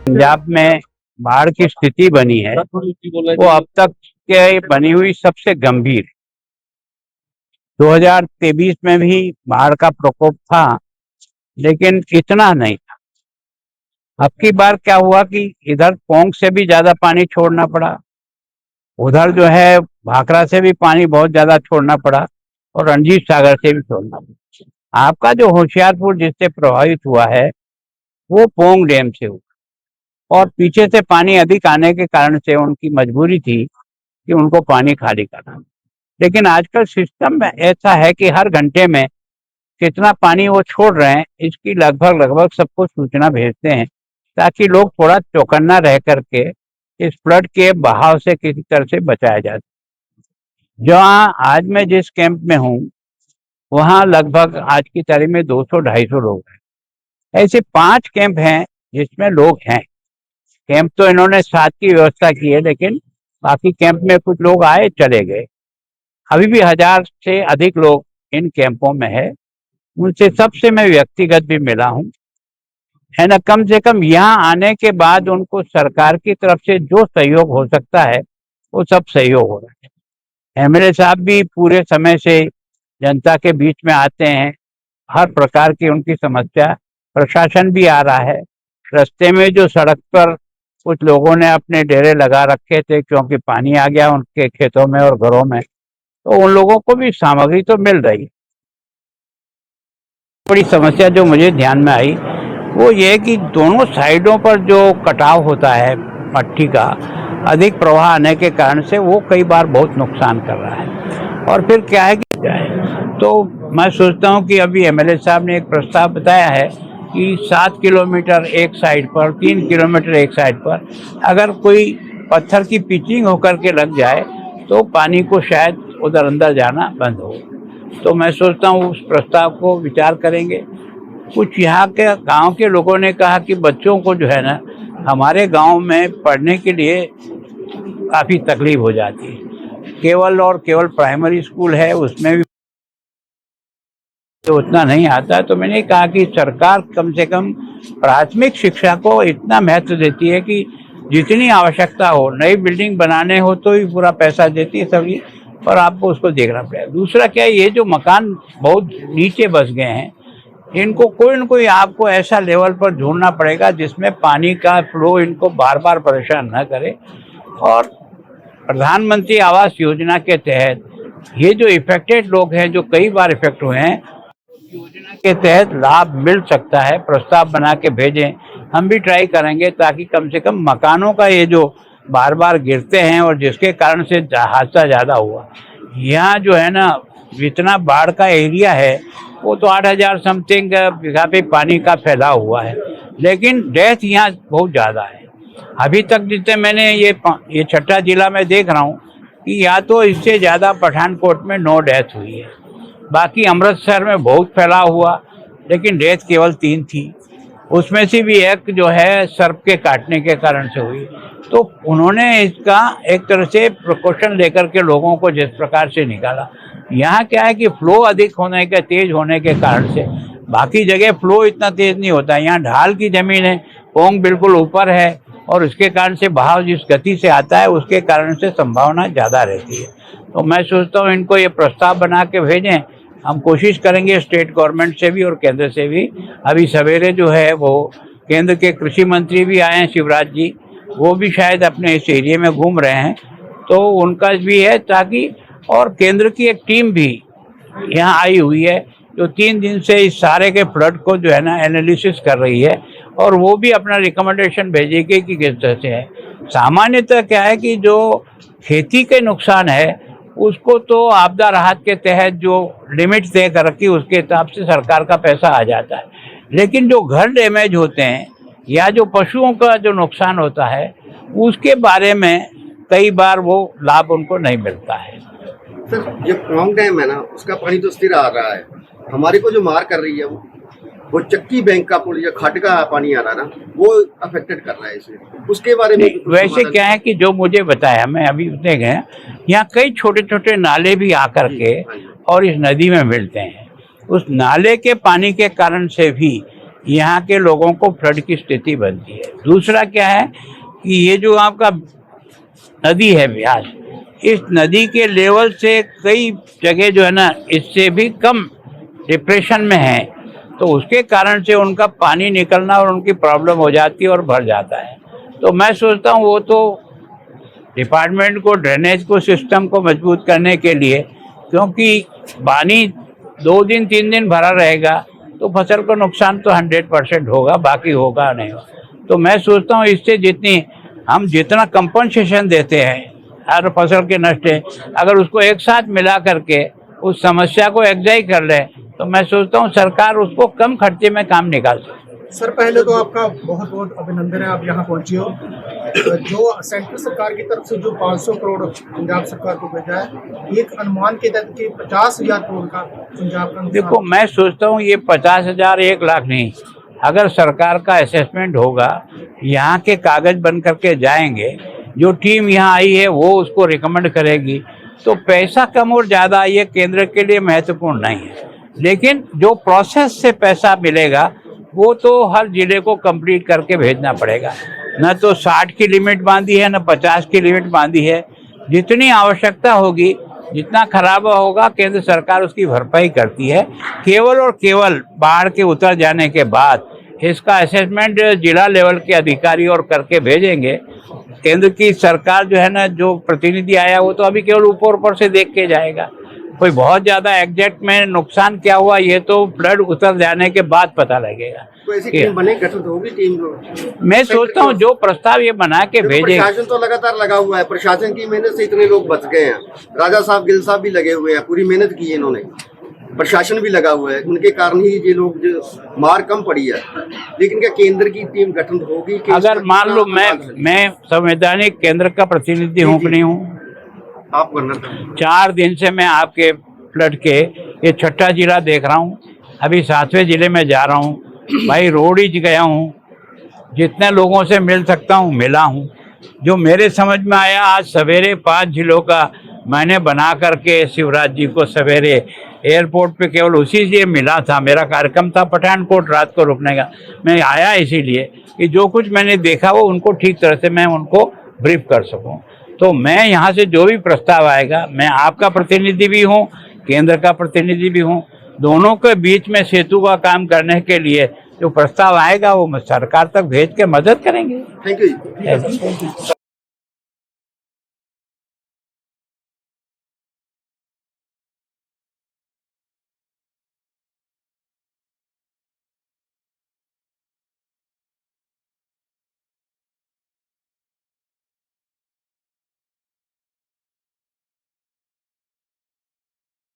पंजाब में बाढ़ की स्थिति बनी है वो अब तक के बनी हुई सबसे गंभीर। 2023 में भी बाढ़ का प्रकोप था, लेकिन इतना नहीं था। अब की बार क्या हुआ कि इधर पोंग से भी ज्यादा पानी छोड़ना पड़ा, उधर जो है भाखड़ा से भी पानी बहुत ज्यादा छोड़ना पड़ा और रणजीत सागर से भी छोड़ना पड़ा। आपका जो होशियारपुर जिससे प्रभावित हुआ है वो पोंग डैम से हुआ और पीछे से पानी अधिक आने के कारण से उनकी मजबूरी थी कि उनको पानी खाली करना। लेकिन आजकल सिस्टम में ऐसा है कि हर घंटे में कितना पानी वो छोड़ रहे हैं इसकी लगभग सबको सूचना भेजते हैं, ताकि लोग थोड़ा चौकन्ना रह करके इस फ्लड के बहाव से किसी तरह से बचाया जाए। जहाँ आज मैं जिस कैंप में हूँ वहाँ लगभग आज की तारीख में 200-250 लोग हैं। ऐसे 5 कैंप हैं जिसमें लोग हैं। कैंप तो इन्होंने 7 की व्यवस्था की है, लेकिन बाकी कैंप में कुछ लोग आए चले गए। अभी भी 1000 से अधिक लोग इन कैंपों में है। उनसे सबसे मैं व्यक्तिगत भी मिला हूँ, है ना। कम से कम यहाँ आने के बाद उनको सरकार की तरफ से जो सहयोग हो सकता है वो सब सहयोग हो रहा है। एमएलए साहब भी पूरे समय से जनता के बीच में आते हैं, हर प्रकार की उनकी समस्या। प्रशासन भी आ रहा है। रास्ते में जो सड़क पर कुछ लोगों ने अपने डेरे लगा रखे थे क्योंकि पानी आ गया उनके खेतों में और घरों में, तो उन लोगों को भी सामग्री तो मिल रही है। बड़ी समस्या जो मुझे ध्यान में आई वो ये कि दोनों साइडों पर जो कटाव होता है मट्टी का, अधिक प्रवाह आने के कारण से वो कई बार बहुत नुकसान कर रहा है। और फिर क्या है कि तो मैं सोचता हूँ कि अभी एमएलए साहब ने एक प्रस्ताव बताया है कि 7 किलोमीटर एक साइड पर, 3 किलोमीटर एक साइड पर अगर कोई पत्थर की पिचिंग होकर के लग जाए तो पानी को शायद उधर अंदर जाना बंद हो। तो मैं सोचता हूँ उस प्रस्ताव को विचार करेंगे। कुछ यहाँ के गांव के लोगों ने कहा कि बच्चों को जो है ना हमारे गांव में पढ़ने के लिए काफ़ी तकलीफ हो जाती है। केवल और केवल प्राइमरी स्कूल है, उसमें भी तो उतना नहीं आता है। तो मैंने कहा कि सरकार कम से कम प्राथमिक शिक्षा को इतना महत्व देती है कि जितनी आवश्यकता हो, नई बिल्डिंग बनाने हो तो ही पूरा पैसा देती है सभी, पर आपको उसको देखना पड़ेगा। दूसरा क्या है, ये जो मकान बहुत नीचे बस गए हैं इनको कोई न कोई आपको ऐसा लेवल पर ढूंढना पड़ेगा जिसमें पानी का फ्लो इनको बार बार परेशान न करे। और प्रधानमंत्री आवास योजना के तहत ये जो इफेक्टेड लोग हैं, जो कई बार इफेक्ट हुए हैं, योजना के तहत लाभ मिल सकता है। प्रस्ताव बना के भेजें, हम भी ट्राई करेंगे ताकि कम से कम मकानों का ये जो बार बार गिरते हैं और जिसके कारण से हादसा ज़्यादा हुआ, यहाँ जो है ना जितना बाढ़ का एरिया है वो तो 8000 समथिंग बीघा पे पानी का फैलाव हुआ है, लेकिन डेथ यहाँ बहुत ज़्यादा है। अभी तक जितने मैंने ये छठा जिला में देख रहा हूँ कि या तो इससे ज़्यादा पठानकोट में 9 डेथ हुई है, बाकी अमृतसर में बहुत फैलाव हुआ लेकिन डेथ केवल 3 थी। उसमें से भी एक जो है सर्प के काटने के कारण से हुई। तो उन्होंने इसका एक तरह से प्रिकॉशन लेकर के लोगों को जिस प्रकार से निकाला। यहाँ क्या है कि फ्लो अधिक होने के, तेज होने के कारण से बाकी जगह फ्लो इतना तेज नहीं होता है। यहाँ ढाल की जमीन है, पोंग बिल्कुल ऊपर है और उसके कारण से बहाव जिस गति से आता है उसके कारण से संभावना ज़्यादा रहती है। तो मैं सोचता हूँ इनको ये प्रस्ताव बना के भेजें। हम कोशिश करेंगे स्टेट गवर्नमेंट से भी और केंद्र से भी। अभी सवेरे जो है वो केंद्र के कृषि मंत्री भी आए हैं, शिवराज जी, वो भी शायद अपने इस एरिया में घूम रहे हैं, तो उनका भी है ताकि, और केंद्र की एक टीम भी यहाँ आई हुई है जो 3 दिन से इस सारे के फ्लड को जो है ना एनालिसिस कर रही है और वो भी अपना रिकमेंडेशन भेजेगी कि किस तरह से है। सामान्यतः क्या है कि जो खेती के नुकसान है उसको तो आपदा राहत के तहत जो लिमिट तय कर रखी उसके हिसाब से सरकार का पैसा आ जाता है, लेकिन जो घर डैमेज होते हैं या जो पशुओं का जो नुकसान होता है उसके बारे में कई बार वो लाभ उनको नहीं मिलता है। सर, जो पोंग डैम है ना उसका पानी तो स्थिर आ रहा है, हमारे को जो मार कर रही है वो चक्की बैंक का पुल या खट का पानी आ रहा है ना वो अफेक्टेड कर रहा है इसे, उसके बारे में वैसे क्या है कि जो मुझे बताया, मैं अभी उतने गए, यहाँ कई छोटे छोटे नाले भी आकर के और इस नदी में मिलते हैं। उस नाले के पानी के कारण से भी यहाँ के लोगों को फ्लड की स्थिति बनती है। दूसरा क्या है कि ये जो आपका नदी है ब्यास, इस नदी के लेवल से कई जगह जो है ना इससे भी कम डिप्रेशन में है, तो उसके कारण से उनका पानी निकलना और उनकी प्रॉब्लम हो जाती है और भर जाता है। तो मैं सोचता हूँ वो तो डिपार्टमेंट को ड्रेनेज को सिस्टम को मजबूत करने के लिए, क्योंकि पानी 2 दिन 3 दिन भरा रहेगा तो फसल को नुकसान तो 100% होगा, बाकी होगा नहीं होगा। तो मैं सोचता हूँ इससे जितना कंपनसेशन देते हैं हर फसल के नष्ट है, अगर उसको एक साथ मिला करके उस समस्या को एग्जाई कर ले तो मैं सोचता हूँ सरकार उसको कम खर्चे में काम निकाल सकती है। सर पहले तो आपका बहुत बहुत अभिनंदन है, आप यहाँ पहुँचे हो। जो सेंट्रल सरकार की तरफ से जो 500 करोड़ पंजाब सरकार को भेजा है, एक अनुमान के तहत कि 50,000 करोड़ का पंजाब का। देखो मैं सोचता हूँ ये 50,000 1 लाख नहीं, अगर सरकार का असेसमेंट होगा, यहाँ के कागज बन करके जाएंगे, जो टीम यहाँ आई है वो उसको रिकमेंड करेगी, तो पैसा कम और ज़्यादा ये केंद्र के लिए महत्वपूर्ण नहीं है। लेकिन जो प्रोसेस से पैसा मिलेगा वो तो हर जिले को कंप्लीट करके भेजना पड़ेगा। न तो 60 की लिमिट बांधी है, न 50 की लिमिट बांधी है। जितनी आवश्यकता होगी, जितना खराब होगा, केंद्र सरकार उसकी भरपाई करती है। केवल और केवल बाढ़ के उतर जाने के बाद इसका असेसमेंट जिला लेवल के अधिकारी और करके भेजेंगे। केंद्र की सरकार जो है ना, जो प्रतिनिधि आया वो तो अभी केवल ऊपर से देख के जाएगा। कोई बहुत ज़्यादा एग्जैक्ट में नुकसान क्या हुआ ये तो फ्लड उतर जाने के बाद पता लगेगा। तो ऐसी टीम बने, गठित होगी टीम। मैं सोचता हूँ जो प्रस्ताव ये बना के भेजेगा। प्रशासन तो लगातार लगा हुआ है, प्रशासन की मेहनत से इतने लोग बच गए हैं। राजा साहब, गिल साहब भी लगे हुए हैं, पूरी मेहनत की है इन्होंने, प्रशासन भी लगा हुआ है, उनके कारण ही ये लोग जो मार कम पड़ी है। लेकिन क्या केंद्र की टीम गठन होगी? अगर मान लो मैं संवैधानिक केंद्र का प्रतिनिधि हूँ कि नहीं हूँ, आप करना 4 दिन से मैं आपके फ्लड के ये 6ठा जिला देख रहा हूँ, अभी 7वें जिले में जा रहा हूँ। भाई रोड ही गया हूँ, जितने लोगों से मिल सकता हूँ मिला हूँ। जो मेरे समझ में आया, आज सवेरे 5 जिलों का मैंने बना करके शिवराज जी को सवेरे एयरपोर्ट पे केवल उसी से मिला था। मेरा कार्यक्रम था पठानकोट रात को रुकने का, मैं आया इसीलिए कि जो कुछ मैंने देखा वो उनको ठीक तरह से मैं उनको ब्रीफ कर सकूं। तो मैं यहाँ से जो भी प्रस्ताव आएगा, मैं आपका प्रतिनिधि भी हूँ, केंद्र का प्रतिनिधि भी हूँ, दोनों के बीच में सेतु का काम करने के लिए जो प्रस्ताव आएगा वो सरकार तक भेज के मदद करेंगे। Thank you.